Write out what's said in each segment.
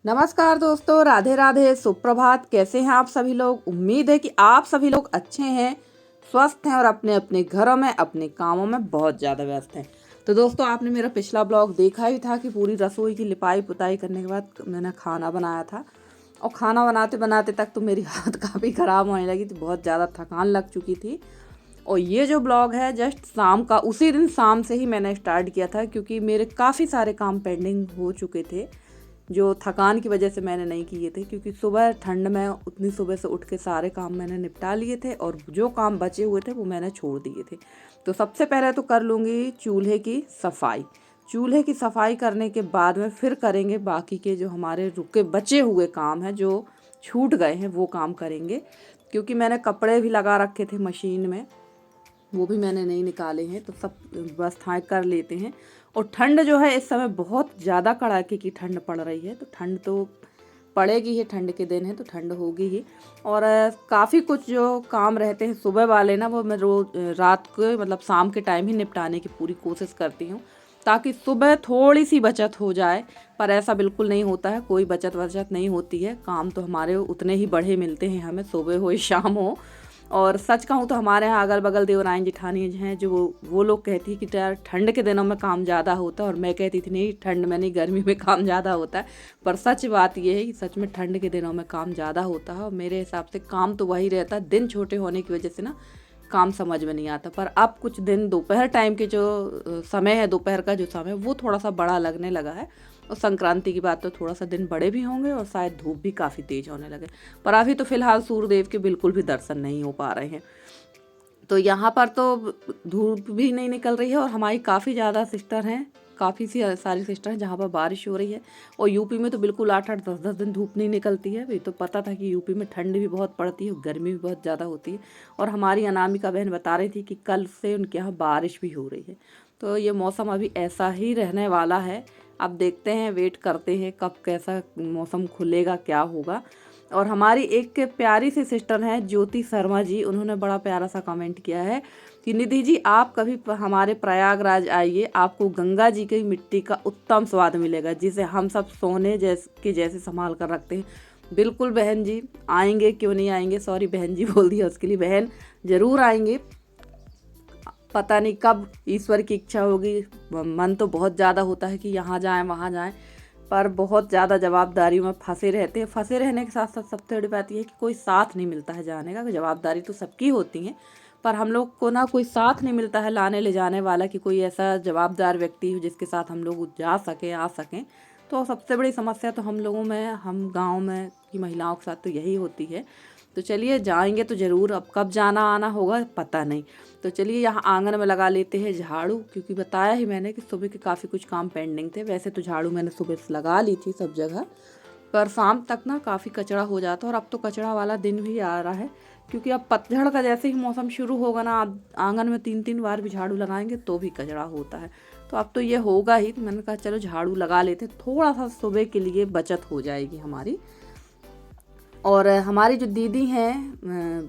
नमस्कार दोस्तों, राधे राधे, सुप्रभात। कैसे हैं आप सभी लोग? उम्मीद है कि आप सभी लोग अच्छे हैं, स्वस्थ हैं और अपने अपने घरों में अपने कामों में बहुत ज़्यादा व्यस्त हैं। तो दोस्तों, आपने मेरा पिछला ब्लॉग देखा ही था कि पूरी रसोई की लिपाई पुताई करने के बाद मैंने खाना बनाया था। और खाना बनाते बनाते तक तो मेरी हालत काफ़ी ख़राब होने लगी थी, बहुत ज़्यादा थकान लग चुकी थी। और ये जो ब्लॉग है जस्ट शाम का, उसी दिन शाम से ही मैंने स्टार्ट किया था, क्योंकि मेरे काफ़ी सारे काम पेंडिंग हो चुके थे जो थकान की वजह से मैंने नहीं किए थे। क्योंकि सुबह ठंड में उतनी सुबह से उठ के सारे काम मैंने निपटा लिए थे और जो काम बचे हुए थे वो मैंने छोड़ दिए थे। तो सबसे पहले तो कर लूँगी चूल्हे की सफाई। चूल्हे की सफाई करने के बाद में फिर करेंगे बाकी के जो हमारे रुके बचे हुए काम हैं, जो छूट गए हैं वो काम करेंगे। क्योंकि मैंने कपड़े भी लगा रखे थे मशीन में, वो भी मैंने नहीं निकाले हैं, तो सब व्यवस्थाएं कर लेते हैं। और ठंड जो है इस समय बहुत ज़्यादा कड़ाके की ठंड पड़ रही है, तो ठंड तो पड़ेगी ही, ठंड के दिन है तो ठंड होगी ही। और काफ़ी कुछ जो काम रहते हैं सुबह वाले ना, वो मैं रोज रात को मतलब शाम के टाइम ही निपटाने की पूरी कोशिश करती हूँ, ताकि सुबह थोड़ी सी बचत हो जाए। पर ऐसा बिल्कुल नहीं होता है, कोई बचत वचत नहीं होती है। काम तो हमारे उतने ही बढ़े मिलते हैं हमें, सुबह हो या शाम हो। और सच कहूँ तो हमारे यहाँ अगल बगल देवरानी जिठानी हैं, जो वो लोग कहती है कि यार ठंड के दिनों में काम ज़्यादा होता है, और मैं कहती थी नहीं, ठंड में नहीं, गर्मी में काम ज़्यादा होता है। पर सच बात ये है कि सच में ठंड के दिनों में काम ज़्यादा होता है। और मेरे हिसाब से काम तो वही रहता है, दिन छोटे होने की वजह से ना काम समझ में नहीं आता। पर अब कुछ दिन दोपहर टाइम के जो समय है, दोपहर का जो समय वो थोड़ा सा बड़ा लगने लगा है। और संक्रांति की बात तो थोड़ा सा दिन बड़े भी होंगे और शायद धूप भी काफ़ी तेज होने लगे। पर अभी तो फिलहाल सूर्यदेव के बिल्कुल भी दर्शन नहीं हो पा रहे हैं। तो यहाँ पर तो धूप भी नहीं निकल रही है। और हमारी काफ़ी ज़्यादा सिस्टर हैं, काफ़ी सी सारी सिस्टर हैं जहाँ पर बारिश हो रही है। और यूपी में तो बिल्कुल 8-8 10-10 दिन धूप नहीं निकलती है। ये तो पता था कि यूपी में ठंड भी बहुत पड़ती है और गर्मी भी बहुत ज़्यादा होती है। और हमारी अनामिका बहन बता रही थी कि कल से उनके यहाँ बारिश भी हो रही है। तो ये मौसम अभी ऐसा ही रहने वाला है। अब देखते हैं, वेट करते हैं कब कैसा मौसम खुलेगा, क्या होगा। और हमारी एक प्यारी सी सिस्टर हैं ज्योति शर्मा जी, उन्होंने बड़ा प्यारा सा कमेंट किया है कि निधि जी, आप कभी हमारे प्रयागराज आइए, आपको गंगा जी की मिट्टी का उत्तम स्वाद मिलेगा, जिसे हम सब सोने जैसे संभाल कर रखते हैं। बिल्कुल बहन जी, आएंगे, क्यों नहीं आएंगे। सॉरी बहन जी बोल दिया उसके लिए, बहन ज़रूर आएंगे। पता नहीं कब ईश्वर की इच्छा होगी। मन तो बहुत ज़्यादा होता है कि यहाँ जाएं वहाँ जाएं, पर बहुत ज़्यादा जवाबदारियों में फंसे रहते हैं। फंसे रहने के साथ साथ सबसे बड़ी बात यह है कि कोई साथ नहीं मिलता है जाने का। जवाबदारी तो सबकी होती है, पर हम लोग को ना कोई साथ नहीं मिलता है लाने ले जाने वाला, कि कोई ऐसा जवाबदार व्यक्ति हो जिसके साथ हम लोग जा सकें, आ सकें। तो सबसे बड़ी समस्या तो हम लोगों में, हम गाँव में की महिलाओं के साथ तो यही होती है। तो चलिए जाएंगे तो ज़रूर, अब कब जाना आना होगा पता नहीं। तो चलिए यहाँ आंगन में लगा लेते हैं झाड़ू, क्योंकि बताया ही मैंने कि सुबह के काफ़ी कुछ काम पेंडिंग थे। वैसे तो झाड़ू मैंने सुबह से लगा ली थी सब जगह, पर शाम तक ना काफ़ी कचरा हो जाता है। और अब तो कचरा वाला दिन भी आ रहा है, क्योंकि अब पतझड़ का जैसे ही मौसम शुरू होगा ना, अब आंगन में 3-3 बार भी झाड़ू लगाएंगे तो भी कचरा होता है। तो अब तो ये होगा ही। तो मैंने कहा चलो झाड़ू लगा लेते, थोड़ा सा सुबह के लिए बचत हो जाएगी हमारी। और हमारी जो दीदी हैं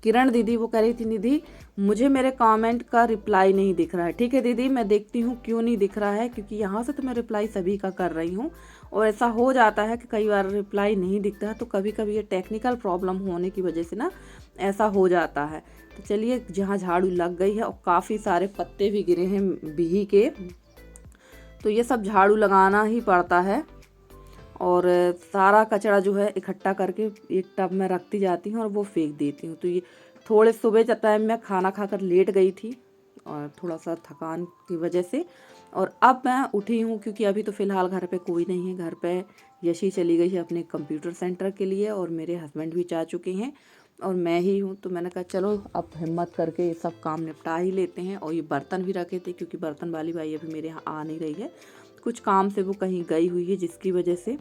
किरण दीदी, वो कह रही थी निधि, मुझे मेरे कमेंट का रिप्लाई नहीं दिख रहा है। ठीक है दीदी, मैं देखती हूँ क्यों नहीं दिख रहा है, क्योंकि यहाँ से तो मैं रिप्लाई सभी का कर रही हूँ। और ऐसा हो जाता है कि कई बार रिप्लाई नहीं दिखता है, तो कभी कभी ये टेक्निकल प्रॉब्लम होने की वजह से ना ऐसा हो जाता है। तो चलिए, जहाँ झाड़ू लग गई है और काफ़ी सारे पत्ते भी गिरे हैं बिही के, तो ये सब झाड़ू लगाना ही पड़ता है। और सारा कचरा जो है इकट्ठा करके एक टब में रखती जाती हूँ और वो फेंक देती हूँ। तो ये थोड़े सुबह जब टाइम में खाना खाकर लेट गई थी और थोड़ा सा थकान की वजह से, और अब मैं उठी हूँ, क्योंकि अभी तो फ़िलहाल घर पे कोई नहीं है। घर पे यशी चली गई है अपने कंप्यूटर सेंटर के लिए, और मेरे हस्बैंड भी जा चुके हैं और मैं ही हूँ। तो मैंने कहा चलो अब हिम्मत करके ये सब काम निपटा ही लेते हैं। और ये बर्तन भी रखे थे, क्योंकि बर्तन वाली भाई अभी मेरे यहाँ आ नहीं रही है, कुछ काम से वो कहीं गई हुई है, जिसकी वजह से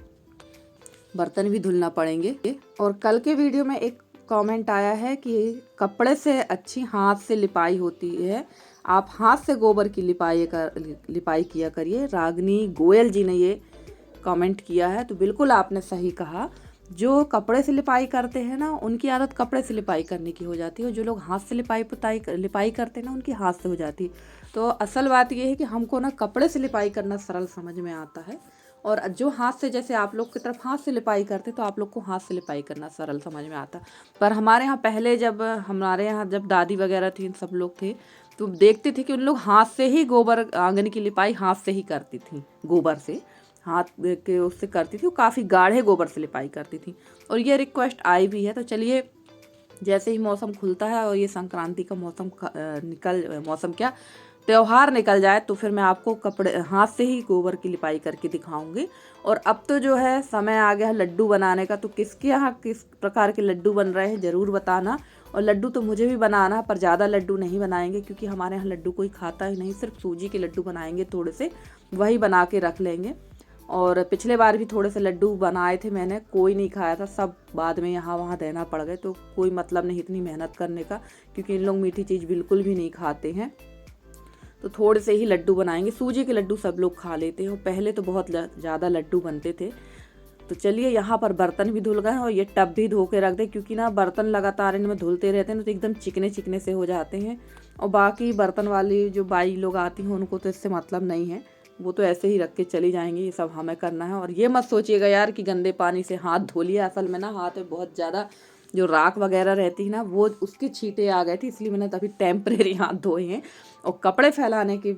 बर्तन भी धुलना पड़ेंगे। और कल के वीडियो में एक कमेंट आया है कि कपड़े से अच्छी हाथ से लिपाई होती है, आप हाथ से गोबर की लिपाई किया करिए। रागनी गोयल जी ने ये कमेंट किया है। तो बिल्कुल आपने सही कहा, जो कपड़े से लिपाई करते हैं ना, उनकी आदत कपड़े से लिपाई करने की हो जाती है, और जो लोग हाथ से लिपाई करते हैं ना, उनकी हाथ से हो जाती है। तो असल बात ये है कि हमको ना कपड़े से लिपाई करना सरल समझ में आता है, और जो हाथ से, जैसे आप लोग की तरफ हाथ से लिपाई करते तो आप लोग को हाथ से लिपाई करना सरल समझ में आता, पर हमारे यहाँ पहले जब दादी वगैरह थी, सब लोग थे, तो देखते थे कि उन लोग हाथ से ही गोबर आंगन की लिपाई हाथ से ही करती थी, गोबर से हाथ के उससे करती थी, वो काफ़ी गाढ़े गोबर से लिपाई करती थी। और ये रिक्वेस्ट आई भी है। तो चलिए, जैसे ही मौसम खुलता है और ये संक्रांति का मौसम क्या त्यौहार निकल जाए, तो फिर मैं आपको कपड़े हाथ से ही गोबर की लिपाई करके दिखाऊंगी। और अब तो जो है समय आ गया है लड्डू बनाने का, तो किसके यहाँ किस प्रकार के लड्डू बन रहे हैं ज़रूर बताना। और लड्डू तो मुझे भी बनाना, पर ज़्यादा लड्डू नहीं बनाएंगे क्योंकि हमारे यहाँ लड्डू कोई खाता ही नहीं, सिर्फ सूजी के लड्डू बनाएंगे थोड़े से, वही बना के रख लेंगे। और पिछले बार भी थोड़े से लड्डू बनाए थे मैंने, कोई नहीं खाया था, सब बाद में यहाँ वहाँ देना पड़ गए, तो कोई मतलब नहीं इतनी मेहनत करने का, क्योंकि इन लोग मीठी चीज़ बिल्कुल भी नहीं खाते हैं। तो थोड़े से ही लड्डू बनाएंगे। सूजी के लड्डू सब लोग खा लेते हैं, और पहले तो बहुत ज़्यादा लड्डू बनते थे। तो चलिए, यहाँ पर बर्तन भी धुल गए और ये टब भी धो के रख दे, क्योंकि ना बर्तन लगातार इनमें धुलते रहते हैं ना, तो एकदम चिकने चिकने से हो जाते हैं। और बाकी बर्तन वाली जो बाई लोग आती हैं उनको तो इससे मतलब नहीं है, वो तो ऐसे ही रख के चली जाएंगी, ये सब हमें करना है। और ये मत सोचिएगा यार कि गंदे पानी से हाथ धो लिया, असल में ना हाथ में बहुत ज़्यादा जो राख वगैरह रहती है ना, वो उसकी छींटे आ गए थे, इसलिए मैंने तभी टेम्परेरी हाथ धोए हैं। और कपड़े फैलाने के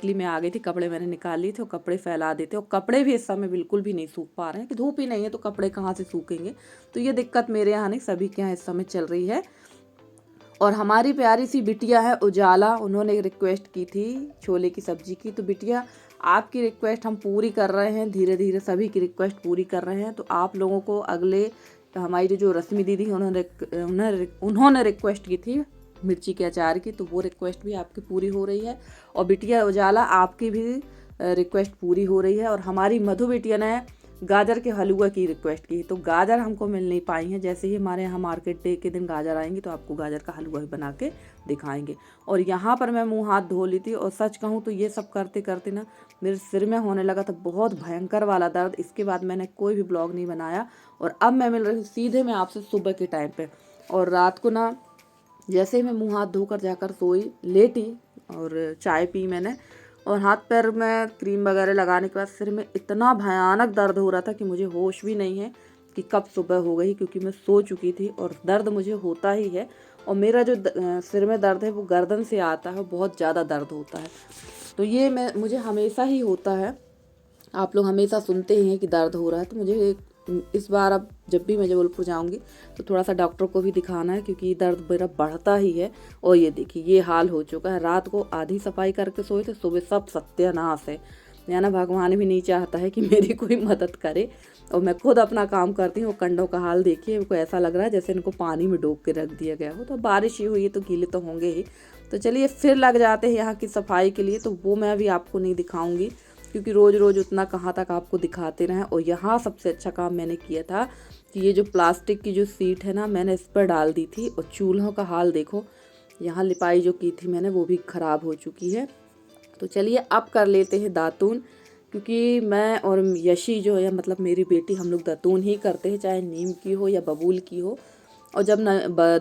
लिए मैं आ गई थी, कपड़े मैंने निकाल लिए थे और कपड़े फैला देते। और कपड़े भी इस समय बिल्कुल भी नहीं सूख पा रहे हैं, कि धूप ही नहीं है तो कपड़े कहाँ से सूखेंगे। तो ये दिक्कत मेरे यहाँ नहीं, सभी के यहाँ इस समय चल रही है। और हमारी प्यारी सी बिटिया है उजाला, उन्होंने रिक्वेस्ट की थी छोले की सब्जी की। तो बिटिया, आपकी रिक्वेस्ट हम पूरी कर रहे हैं, धीरे धीरे सभी की रिक्वेस्ट पूरी कर रहे हैं। तो आप लोगों को अगले, हमारी जो रश्मि दीदी उन्होंने रिक्वेस्ट की थी मिर्ची के अचार की, तो वो रिक्वेस्ट भी आपकी पूरी हो रही है। और बिटिया उजाला, आपकी भी रिक्वेस्ट पूरी हो रही है। और हमारी मधु बिटिया ने गाजर के हलवा की रिक्वेस्ट की, तो गाजर हमको मिल नहीं पाई हैं। जैसे ही हमारे यहाँ मार्केट डे के दिन गाजर आएंगे तो आपको गाजर का हलवा भी बना के दिखाएंगे। और यहाँ पर मैं मुंह हाथ धो ली थी, और सच कहूँ तो ये सब करते करते ना मेरे सिर में होने लगा था बहुत भयंकर वाला दर्द। इसके बाद मैंने कोई भी ब्लॉग नहीं बनाया, और अब मैं मिल रही हूँ सीधे मैं आपसे सुबह के टाइम पे। और रात को ना जैसे ही मैं मुंह हाथ धोकर जाकर सोई, लेटी और चाय पी मैंने, और हाथ पैर में क्रीम वगैरह लगाने के बाद सिर में इतना भयानक दर्द हो रहा था कि मुझे होश भी नहीं है कि कब सुबह हो गई, क्योंकि मैं सो चुकी थी। और दर्द मुझे होता ही है, और मेरा जो सिर में दर्द है वो गर्दन से आता है, बहुत ज़्यादा दर्द होता है। तो ये मुझे हमेशा ही होता है, आप लोग हमेशा सुनते ही हैं कि दर्द हो रहा है। तो मुझे इस बार अब जब भी मैं जबलपुर जाऊंगी तो थोड़ा सा डॉक्टर को भी दिखाना है, क्योंकि दर्द मेरा बढ़ता ही है। और ये देखिए, ये हाल हो चुका है। रात को आधी सफाई करके सोए थे, सुबह सब सत्यानाश है। यानी भगवान भी नहीं चाहता है कि मेरी कोई मदद करे, और मैं खुद अपना काम करती हूँ। कंडों का हाल देखिए, उनको ऐसा लग रहा है जैसे इनको पानी में डूब के रख दिया गया हो। तो बारिश ही हुई है तो गीले तो होंगे ही। तो चलिए, फिर लग जाते हैं यहाँ की सफाई के लिए, तो वो मैं अभी आपको नहीं दिखाऊंगी, क्योंकि रोज़ रोज़ उतना कहाँ तक आपको दिखाते रहें। और यहाँ सबसे अच्छा काम मैंने किया था कि ये जो प्लास्टिक की जो सीट है ना, मैंने इस पर डाल दी थी। और चूल्हों का हाल देखो, यहाँ लिपाई जो की थी मैंने वो भी ख़राब हो चुकी है। तो चलिए, अब कर लेते हैं दातून, क्योंकि मैं और यशी जो है, मतलब मेरी बेटी, हम लोग दातून ही करते हैं, चाहे नीम की हो या बबूल की हो। और जब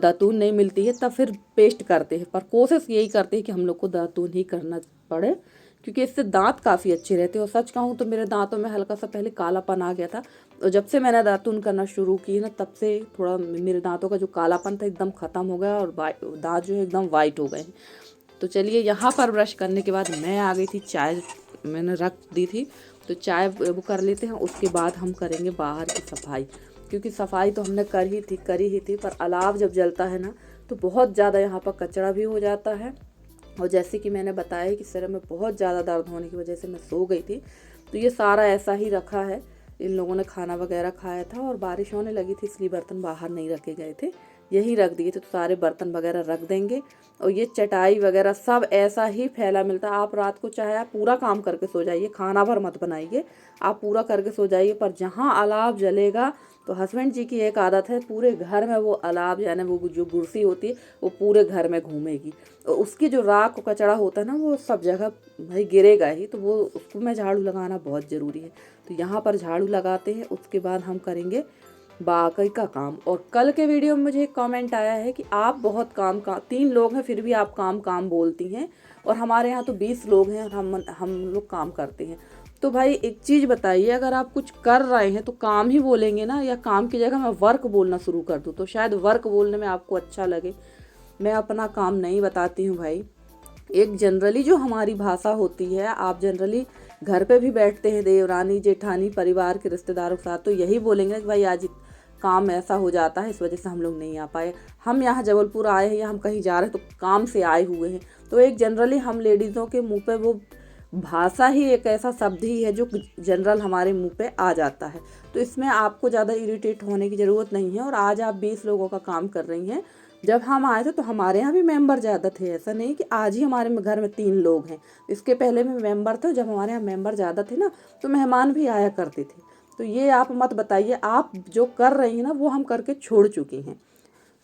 दातून नहीं मिलती है तब फिर पेस्ट करते हैं, पर कोशिश यही करते हैं कि हम लोग को दातून ही करना पड़े, क्योंकि इससे दांत काफ़ी अच्छे रहते हैं। और सच कहूँ तो मेरे दांतों में हल्का सा पहले कालापन आ गया था, और जब से मैंने दातून करना शुरू की ना, तब से थोड़ा मेरे दांतों का जो कालापन था एकदम ख़त्म हो गया, और दांत जो है एकदम वाइट हो गए। तो चलिए, यहाँ पर ब्रश करने के बाद मैं आ गई थी, चाय मैंने रख दी थी, तो चाय वो कर लेते हैं। उसके बाद हम करेंगे बाहर की सफाई, क्योंकि सफाई तो हमने करी ही थी, पर अलाव जब जलता है ना तो बहुत ज़्यादा यहाँ पर कचरा भी हो जाता है। और जैसे कि मैंने बताया कि सिर में बहुत ज़्यादा दर्द होने की वजह से मैं सो गई थी, तो ये सारा ऐसा ही रखा है। इन लोगों ने खाना वगैरह खाया था और बारिश होने लगी थी, इसलिए बर्तन बाहर नहीं रखे गए थे, यहीं रख दिए थे। तो सारे बर्तन वगैरह रख देंगे। और ये चटाई वगैरह सब ऐसा ही फैला मिलता है। आप रात को चाहे आप पूरा काम करके सो जाइए, खाना भर मत बनाइए, आप पूरा करके सो जाइए, पर जहाँ अलाव जलेगा तो हस्बैंड जी की एक आदत है, पूरे घर में वो अलाव, यानी वो जो बुरसी होती है वो पूरे घर में घूमेगी, और उसकी जो राख कचरा होता है ना वो सब जगह भाई गिरेगा ही, तो वो उसको में झाड़ू लगाना बहुत ज़रूरी है। तो यहाँ पर झाड़ू लगाते हैं, उसके बाद हम करेंगे बाकी का काम। और कल के वीडियो में मुझे एक कमेंट आया है कि आप बहुत काम 3 लोग हैं फिर भी आप काम बोलती हैं, और हमारे यहाँ तो 20 लोग हैं और हम लोग काम करते हैं। तो भाई एक चीज़ बताइए, अगर आप कुछ कर रहे हैं तो काम ही बोलेंगे ना, या काम की जगह मैं वर्क बोलना शुरू कर दूँ तो शायद वर्क बोलने में आपको अच्छा लगे। मैं अपना काम नहीं बताती हूँ भाई। एक जनरली जो हमारी भाषा होती है, आप जनरली घर पे भी बैठते हैं देवरानी जेठानी परिवार के रिश्तेदारों के साथ, तो यही बोलेंगे कि भाई आज काम ऐसा हो जाता है, इस वजह से हम लोग नहीं आ पाए। हम यहाँ जबलपुर आए हैं या हम कहीं जा रहे हैं तो काम से आए हुए हैं। तो एक जनरली हम लेडीज़ों के मुंह पे वो भाषा ही एक ऐसा शब्द ही है जो जनरल हमारे मुंह पे आ जाता है। तो इसमें आपको ज़्यादा इरिटेट होने की ज़रूरत नहीं है। और आज आप 20 लोगों का काम कर रही हैं। जब हम आए थे तो हमारे यहाँ भी मेंबर ज़्यादा थे, ऐसा नहीं कि आज ही हमारे घर में 3 लोग हैं। इसके पहले में मेंबर थे, जब हमारे यहाँ मेंबर ज़्यादा थे ना तो मेहमान भी आया करते थे। तो ये आप मत बताइए, आप जो कर रही हैं ना वो हम करके छोड़ चुके हैं।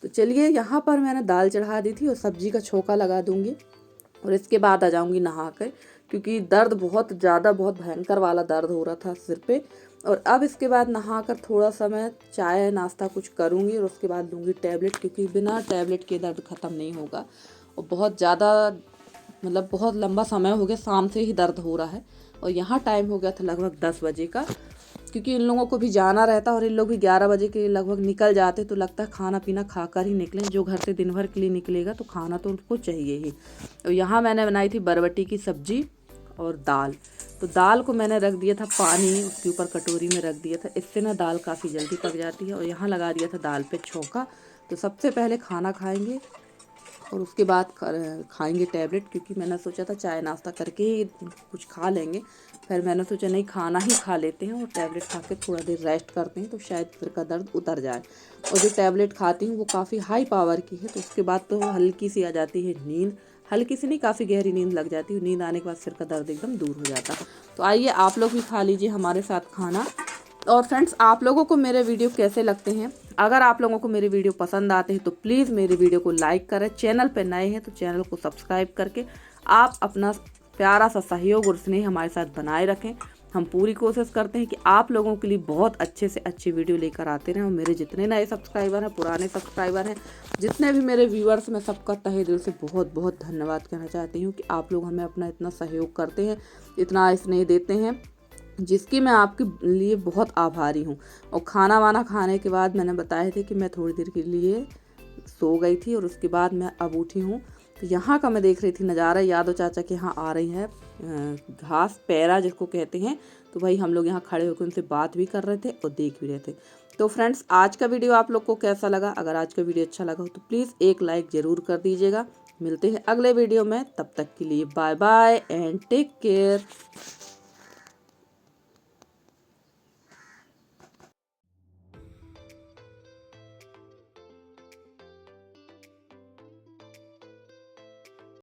तो चलिए, यहाँ पर मैंने दाल चढ़ा दी थी और सब्जी का छोंका लगा दूंगी और इसके बाद आ जाऊंगी नहा कर, क्योंकि दर्द बहुत ज़्यादा बहुत भयंकर वाला दर्द हो रहा था सिर पे। और अब इसके बाद नहाकर थोड़ा सा मैं चाय नाश्ता कुछ करूँगी और उसके बाद लूँगी टैबलेट, क्योंकि बिना टैबलेट के दर्द ख़त्म नहीं होगा। और बहुत ज़्यादा मतलब बहुत लंबा समय हो गया, शाम से ही दर्द हो रहा है। और यहाँ टाइम हो गया था लगभग 10 बजे का, क्योंकि इन लोगों को भी जाना रहता और इन लोग भी 11 बजे के लगभग निकल जाते। तो लगता है खाना पीना खाकर ही निकलें, जो घर से दिन भर के लिए निकलेगा तो खाना तो उनको चाहिए ही। और यहाँ मैंने बनाई थी बरबटी की सब्जी और दाल। तो दाल को मैंने रख दिया था पानी, उसके ऊपर कटोरी में रख दिया था, इससे ना दाल काफ़ी जल्दी पक जाती है। और यहाँ लगा दिया था दाल पे छोंका। तो सबसे पहले खाना खाएंगे और उसके बाद खाएंगे टैबलेट, क्योंकि मैंने सोचा था चाय नाश्ता करके ही कुछ खा लेंगे। फिर मैंने सोचा नहीं, खाना ही खा लेते हैं और टैबलेट खा के थोड़ा देर रेस्ट करते हैं तो शायद सिर का दर्द उतर जाए। और जो टैबलेट खाती हूँ वो काफ़ी हाई पावर की है, तो उसके बाद तो हल्की सी आ जाती है नींद। हल्की सी नहीं, काफ़ी गहरी नींद लग जाती है। नींद आने के बाद सिर का दर्द एकदम दूर हो जाता है। तो आइए आप लोग भी खा लीजिए हमारे साथ खाना। और फ्रेंड्स, आप लोगों को मेरे वीडियो कैसे लगते हैं? अगर आप लोगों को मेरे वीडियो पसंद आते हैं तो प्लीज़ मेरे वीडियो को लाइक करें। चैनल पर नए हैं तो चैनल को सब्सक्राइब करके आप अपना प्यारा सा सहयोग और स्नेह हमारे साथ बनाए रखें। हम पूरी कोशिश करते हैं कि आप लोगों के लिए बहुत अच्छे से अच्छी वीडियो लेकर आते रहें। और मेरे जितने नए सब्सक्राइबर हैं, पुराने सब्सक्राइबर हैं, जितने भी मेरे व्यूअर्स, मैं सबका तहे दिल से बहुत बहुत धन्यवाद कहना चाहती हूँ कि आप लोग हमें अपना इतना सहयोग करते हैं, इतना स्नेह देते हैं, जिसकी मैं आपके लिए बहुत आभारी हूँ। और खाना वाना खाने के बाद मैंने बताए थे कि मैं थोड़ी देर के लिए सो गई थी और उसके बाद मैं अब उठी हूँ। तो यहाँ का मैं देख रही थी नज़ारा, यादव चाचा के यहाँ आ रही है घास पैरा जिसको कहते हैं। तो भाई हम लोग यहाँ खड़े होकर उनसे बात भी कर रहे थे और देख भी रहे थे। तो फ्रेंड्स, आज का वीडियो आप लोग को कैसा लगा? अगर आज का वीडियो अच्छा लगा हो तो प्लीज़ एक लाइक ज़रूर कर दीजिएगा। मिलते हैं अगले वीडियो में, तब तक के लिए bye bye and take care.